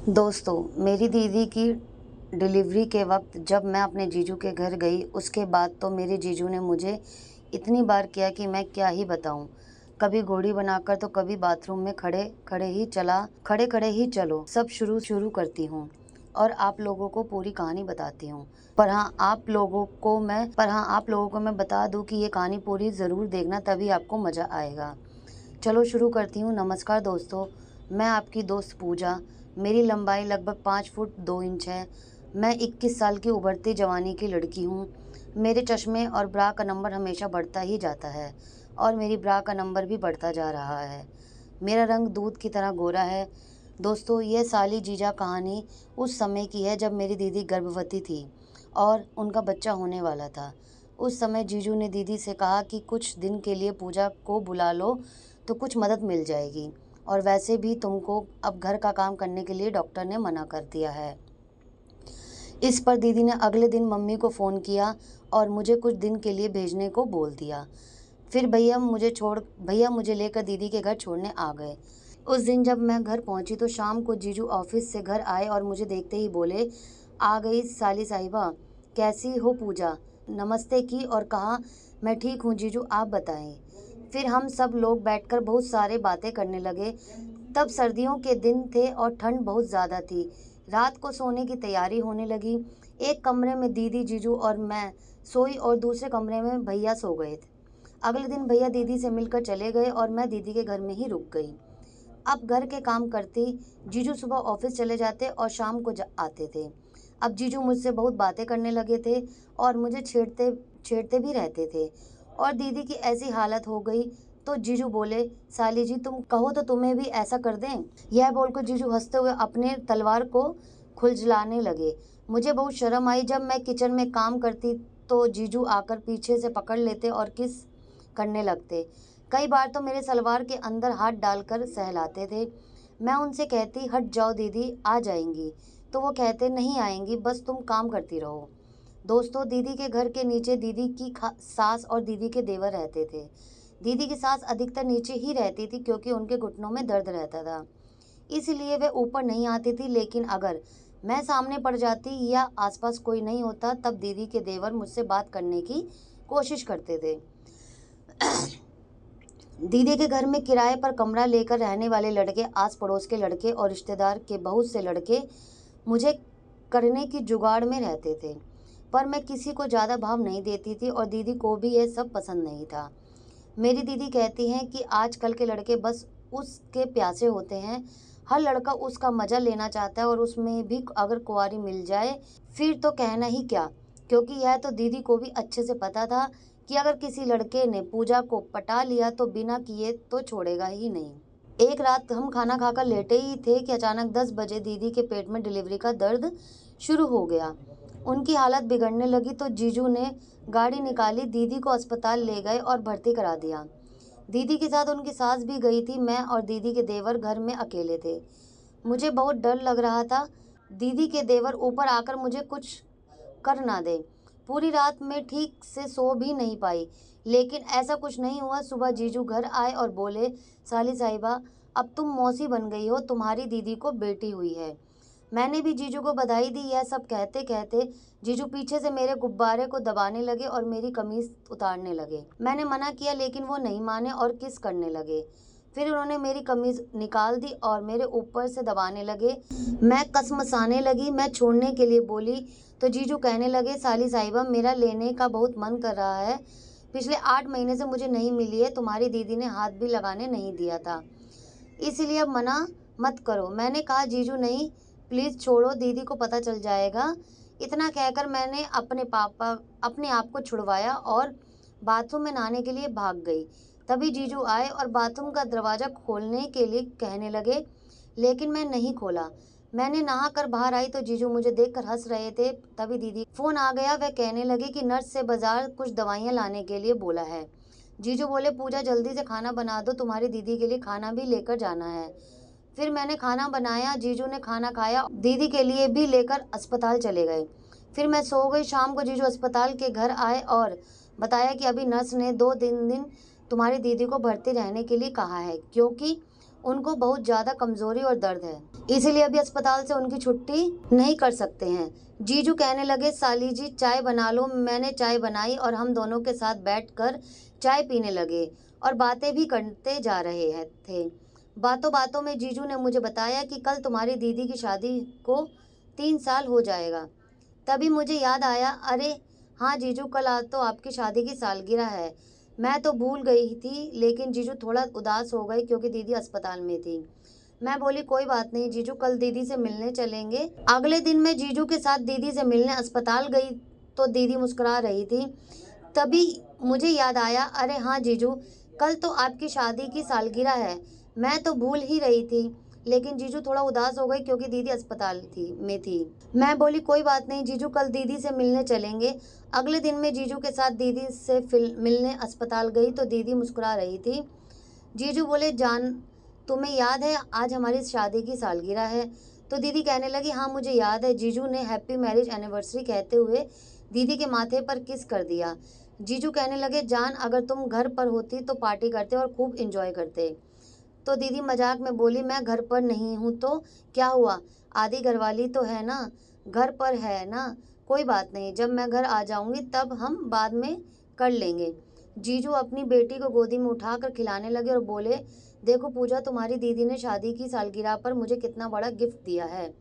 दोस्तों, मेरी दीदी की डिलीवरी के वक़्त जब मैं अपने जीजू के घर गई, उसके बाद तो मेरे जीजू ने मुझे इतनी बार किया कि मैं क्या ही बताऊँ। कभी घोड़ी बनाकर तो कभी बाथरूम में खड़े-खड़े ही चलो, सब शुरू शुरू करती हूँ और आप लोगों को पूरी कहानी बताती हूँ। पर हाँ, आप लोगों को मैं बता दूँ कि ये कहानी पूरी ज़रूर देखना, तभी आपको मज़ा आएगा। चलो शुरू करती हूँ। नमस्कार दोस्तों, मैं आपकी दोस्त पूजा। मेरी लंबाई लगभग 5 फुट 2 इंच है। मैं 21 साल की उभरती जवानी की लड़की हूँ। मेरे चश्मे और ब्रा का नंबर हमेशा बढ़ता ही जाता है और मेरी ब्रा का नंबर भी बढ़ता जा रहा है। मेरा रंग दूध की तरह गोरा है। दोस्तों, यह साली जीजा कहानी उस समय की है जब मेरी दीदी गर्भवती थी और उनका बच्चा होने वाला था। उस समय जीजू ने दीदी से कहा कि कुछ दिन के लिए पूजा को बुला लो तो कुछ मदद मिल जाएगी, और वैसे भी तुमको अब घर का काम करने के लिए डॉक्टर ने मना कर दिया है। इस पर दीदी ने अगले दिन मम्मी को फ़ोन किया और मुझे कुछ दिन के लिए भेजने को बोल दिया। फिर भैया मुझे लेकर दीदी के घर छोड़ने आ गए। उस दिन जब मैं घर पहुंची तो शाम को जीजू ऑफिस से घर आए और मुझे देखते ही बोले, आ गई साली साहिबा, कैसी हो पूजा। नमस्ते की और कहा, मैं ठीक हूँ जीजू, आप बताएं। फिर हम सब लोग बैठकर बहुत सारे बातें करने लगे। तब सर्दियों के दिन थे और ठंड बहुत ज़्यादा थी। रात को सोने की तैयारी होने लगी। एक कमरे में दीदी, जीजू और मैं सोई और दूसरे कमरे में भैया सो गए थे। अगले दिन भैया दीदी से मिलकर चले गए और मैं दीदी के घर में ही रुक गई। अब घर के काम करती। जीजू सुबह ऑफिस चले जाते और शाम को आते थे। अब जीजू मुझसे बहुत बातें करने लगे थे और मुझे छेड़ते छेड़ते भी रहते थे, और दीदी की ऐसी हालत हो गई तो जीजू बोले, साली जी तुम कहो तो तुम्हें भी ऐसा कर दें। यह बोलकर जीजू हंसते हुए अपने तलवार को खुजलाने लगे। मुझे बहुत शर्म आई। जब मैं किचन में काम करती तो जीजू आकर पीछे से पकड़ लेते और किस करने लगते। कई बार तो मेरे सलवार के अंदर हाथ डालकर सहलाते थे। मैं उनसे कहती, हट जाओ दीदी, आ जाएंगी, तो वो कहते, नहीं आएंगी, बस तुम काम करती रहो। दोस्तों, दीदी के घर के नीचे दीदी की सास और दीदी के देवर रहते थे। दीदी की सास अधिकतर नीचे ही रहती थी क्योंकि उनके घुटनों में दर्द रहता था, इसलिए वे ऊपर नहीं आती थी। लेकिन अगर मैं सामने पड़ जाती या आसपास कोई नहीं होता तब दीदी के देवर मुझसे बात करने की कोशिश करते थे। दीदी के घर में किराए पर कमरा लेकर रहने वाले लड़के, आस पड़ोस के लड़के और रिश्तेदार के बहुत से लड़के मुझे करने की जुगाड़ में रहते थे, पर मैं किसी को ज़्यादा भाव नहीं देती थी और दीदी को भी यह सब पसंद नहीं था। मेरी दीदी कहती हैं कि आजकल के लड़के बस उसके प्यासे होते हैं। हर लड़का उसका मज़ा लेना चाहता है और उसमें भी अगर कुंवारी मिल जाए फिर तो कहना ही क्या, क्योंकि यह तो दीदी को भी अच्छे से पता था कि अगर किसी लड़के ने पूजा को पटा लिया तो बिना किए तो छोड़ेगा ही नहीं। एक रात हम खाना खाकर लेटे ही थे कि अचानक 10 बजे दीदी के पेट में डिलीवरी का दर्द शुरू हो गया। उनकी हालत बिगड़ने लगी तो जीजू ने गाड़ी निकाली, दीदी को अस्पताल ले गए और भर्ती करा दिया। दीदी के साथ उनकी सास भी गई थी। मैं और दीदी के देवर घर में अकेले थे। मुझे बहुत डर लग रहा था, दीदी के देवर ऊपर आकर मुझे कुछ कर ना दे। पूरी रात में ठीक से सो भी नहीं पाई, लेकिन ऐसा कुछ नहीं हुआ। सुबह जीजू घर आए और बोले, साली साहिबा, अब तुम मौसी बन गई हो, तुम्हारी दीदी को बेटी हुई है। मैंने भी जीजू को बधाई दी। यह सब कहते कहते जीजू पीछे से मेरे गुब्बारे को दबाने लगे और मेरी कमीज उतारने लगे। मैंने मना किया लेकिन वो नहीं माने और किस करने लगे। फिर उन्होंने मेरी कमीज निकाल दी और मेरे ऊपर से दबाने लगे। मैं कसमसाने लगी। मैं छोड़ने के लिए बोली तो जीजू कहने लगे, साली साहिबा, मेरा लेने का बहुत मन कर रहा है। पिछले 8 महीने से मुझे नहीं मिली है। तुम्हारी दीदी ने हाथ भी लगाने नहीं दिया था, इसलिए अब मना मत करो। मैंने कहा, जीजू नहीं, प्लीज़ छोड़ो, दीदी को पता चल जाएगा। इतना कहकर मैंने अपने आप को छुड़वाया और बाथरूम में नहाने के लिए भाग गई। तभी जीजू आए और बाथरूम का दरवाज़ा खोलने के लिए कहने लगे, लेकिन मैं नहीं खोला। मैंने नहा कर बाहर आई तो जीजू मुझे देखकर हंस रहे थे। तभी दीदी फ़ोन आ गया। वह कहने लगे कि नर्स से बाजार कुछ दवाइयाँ लाने के लिए बोला है। जीजू बोले, पूजा जल्दी से खाना बना दो, तुम्हारी दीदी के लिए खाना भी लेकर जाना है। फिर मैंने खाना बनाया, जीजू ने खाना खाया, दीदी के लिए भी लेकर अस्पताल चले गए। फिर मैं सो गई। शाम को जीजू अस्पताल के घर आए और बताया कि अभी नर्स ने 2 दिन तुम्हारी दीदी को भर्ती रहने के लिए कहा है, क्योंकि उनको बहुत ज़्यादा कमज़ोरी और दर्द है, इसीलिए अभी अस्पताल से उनकी छुट्टी नहीं कर सकते हैं। जीजू कहने लगे, साली जी चाय बना लो। मैंने चाय बनाई और हम दोनों के साथ बैठकर चाय पीने लगे और बातें भी करते जा रहे थे। बातों बातों में जीजू ने मुझे बताया कि कल तुम्हारी दीदी की शादी को 3 साल हो जाएगा। तभी मुझे याद आया, अरे हाँ जीजू, कल आज तो आपकी शादी की सालगिरह है। मैं तो भूल गई थी, लेकिन जीजू थोड़ा उदास हो गए क्योंकि दीदी अस्पताल में थी। मैं बोली, कोई बात नहीं जीजू, कल दीदी से मिलने चलेंगे। अगले दिन मैं जीजू के साथ दीदी से मिलने अस्पताल गई तो दीदी मुस्कुरा रही थी। तभी मुझे याद आया, अरे हाँ जीजू, कल तो आपकी शादी की सालगिरह है। मैं तो भूल ही रही थी, लेकिन जीजू थोड़ा उदास हो गई क्योंकि दीदी अस्पताल में थी। मैं बोली, कोई बात नहीं जीजू, कल दीदी से मिलने चलेंगे। अगले दिन मैं जीजू के साथ दीदी से मिलने अस्पताल गई तो दीदी मुस्कुरा रही थी। जीजू बोले, जान तुम्हें याद है आज हमारी शादी की सालगिरह है? तो दीदी कहने लगी, हाँ मुझे याद है। जीजू ने हैप्पी मैरिज एनिवर्सरी कहते हुए दीदी के माथे पर किस कर दिया। जीजू कहने लगे, जान अगर तुम घर पर होती तो पार्टी करते और खूब इंजॉय करते। तो दीदी मजाक में बोली, मैं घर पर नहीं हूँ तो क्या हुआ, आधी घरवाली तो है ना, घर पर है ना, कोई बात नहीं, जब मैं घर आ जाऊंगी तब हम बाद में कर लेंगे। जीजू अपनी बेटी को गोदी में उठाकर खिलाने लगे और बोले, देखो पूजा, तुम्हारी दीदी ने शादी की सालगिरह पर मुझे कितना बड़ा गिफ्ट दिया है।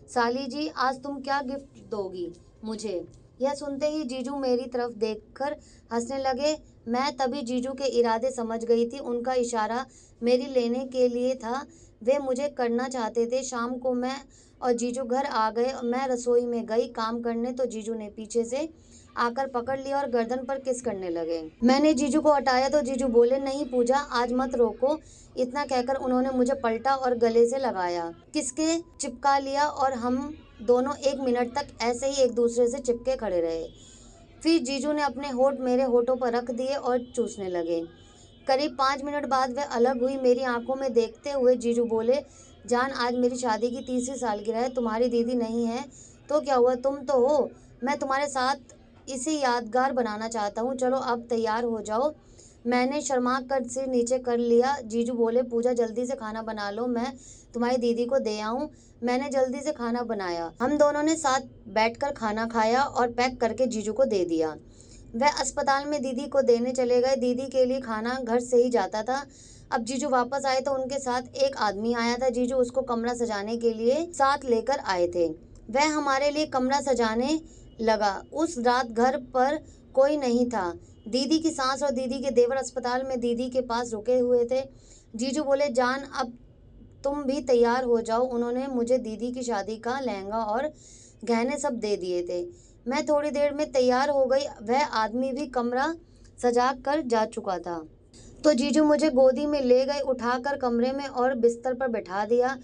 साली जी आज तुम क्या गिफ्ट दोगी मुझे? यह सुनते ही जीजू मेरी तरफ देखकर हंसने लगे। मैं तभी जीजू के इरादे समझ गई थी। उनका इशारा मेरी लेने के लिए था। वे मुझे करना चाहते थे। शाम को मैं और जीजू घर आ गए। मैं रसोई में गई काम करने तो जीजू ने पीछे से आकर पकड़ लिया और गर्दन पर किस करने लगे। मैंने जीजू को हटाया तो जीजू बोले, नहीं पूजा, आज मत रोको। इतना कहकर उन्होंने मुझे पलटा और गले से लगाया, किसके चिपका लिया और हम दोनों 1 मिनट तक ऐसे ही एक दूसरे से चिपके खड़े रहे। फिर जीजू ने अपने होठ मेरे होठों पर रख दिए और चूसने लगे। करीब 5 मिनट बाद वह अलग हुई। मेरी आंखों में देखते हुए जीजू बोले, जान आज मेरी शादी की 3री सालगिरह है। तुम्हारी दीदी नहीं है तो क्या हुआ, तुम तो हो। मैं तुम्हारे साथ इसे यादगार बनाना चाहता हूँ। चलो अब तैयार हो जाओ। मैंने शर्मा कर सिर नीचे कर लिया। जीजू बोले, पूजा जल्दी से खाना बना लो, मैं तुम्हारी दीदी को दे आऊँ। मैंने जल्दी से खाना बनाया। हम दोनों ने साथ बैठकर खाना खाया और पैक करके जीजू को दे दिया। वह अस्पताल में दीदी को देने चले गए। दीदी के लिए खाना घर से ही जाता था। अब जीजू वापस आए तो उनके साथ एक आदमी आया था। जीजू उसको कमरा सजाने के लिए साथ लेकर आए थे। वह हमारे लिए कमरा सजाने लगा। उस रात घर पर कोई नहीं था। दीदी की सास और दीदी के देवर अस्पताल में दीदी के पास रुके हुए थे। जीजू बोले, जान अब तुम भी तैयार हो जाओ। उन्होंने मुझे दीदी की शादी का लहंगा और गहने सब दे दिए थे। मैं थोड़ी देर में तैयार हो गई। वह आदमी भी कमरा सजा कर जा चुका था। तो जीजू मुझे गोदी में ले गए, उठाकर कमरे में और बिस्तर पर बैठा दिया।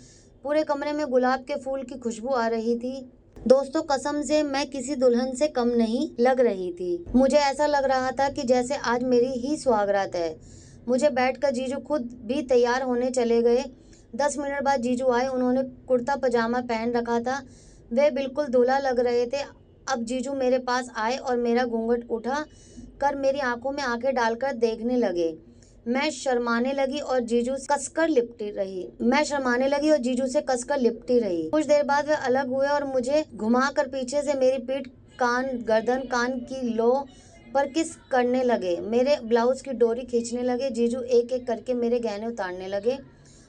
पूरे कमरे में गुलाब के फूल की खुशबू आ रही थी। दोस्तों, कसम से मैं किसी दुल्हन से कम नहीं लग रही थी। मुझे ऐसा लग रहा था कि जैसे आज मेरी ही सुहागरात है। मुझे बैठकर जीजू खुद भी तैयार होने चले गए। 10 मिनट बाद जीजू आए। उन्होंने कुर्ता पजामा पहन रखा था। वे बिल्कुल दूल्हा लग रहे थे। अब जीजू मेरे पास आए और मेरा घूंघट उठा कर मेरी आंखों में आंखें डालकर देखने लगे। मैं शर्माने लगी और जीजू से कसकर लिपटी रही। कुछ देर बाद वे अलग हुए और मुझे घुमाकर पीछे से मेरी पीठ, कान, गर्दन, कान की लो पर किस करने लगे। मेरे ब्लाउज की डोरी खींचने लगे। जीजू एक एक करके मेरे गहने उतारने लगे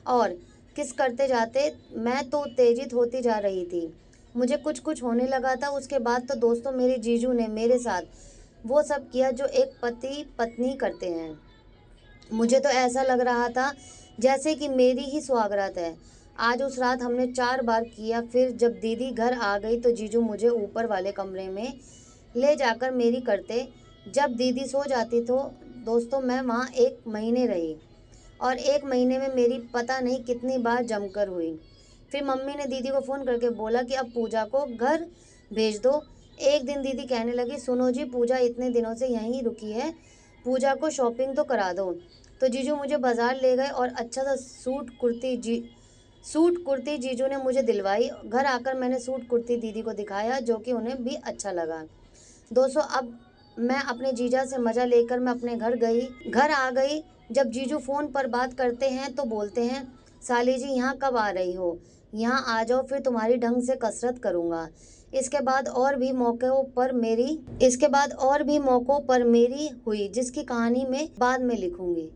और किस करते जाते। मैं तो उत्तेजित होती जा रही थी। मुझे कुछ कुछ होने लगा था। उसके बाद तो दोस्तों, मेरे जीजू ने मेरे साथ वो सब किया जो एक पति पत्नी करते हैं। मुझे तो ऐसा लग रहा था जैसे कि मेरी ही सुहागरात है। आज उस रात हमने 4 बार किया। फिर जब दीदी घर आ गई तो जीजू मुझे ऊपर वाले कमरे में ले जाकर मेरी करते। जब दीदी सो जाती तो दोस्तों, मैं वहाँ 1 महीने रही और 1 महीने में मेरी पता नहीं कितनी बार जमकर हुई। फिर मम्मी ने दीदी को फ़ोन करके बोला कि अब पूजा को घर भेज दो। एक दिन दीदी कहने लगी, सुनो जी, पूजा इतने दिनों से यहीं रुकी है, पूजा को शॉपिंग तो करा दो। तो जीजू मुझे बाज़ार ले गए और अच्छा सा सूट कुर्ती जीजू ने मुझे दिलवाई। घर आकर मैंने सूट कुर्ती दीदी को दिखाया, जो कि उन्हें भी अच्छा लगा। दोस्तों, अब मैं अपने जीजा से मज़ा लेकर मैं अपने घर आ गई। जब जीजू फ़ोन पर बात करते हैं तो बोलते हैं, साली जी यहाँ कब आ रही हो? यहाँ आ जाओ, फिर तुम्हारी ढंग से कसरत करूँगा। इसके बाद और भी मौकों पर मेरी हुई, जिसकी कहानी मैं बाद में लिखूंगी।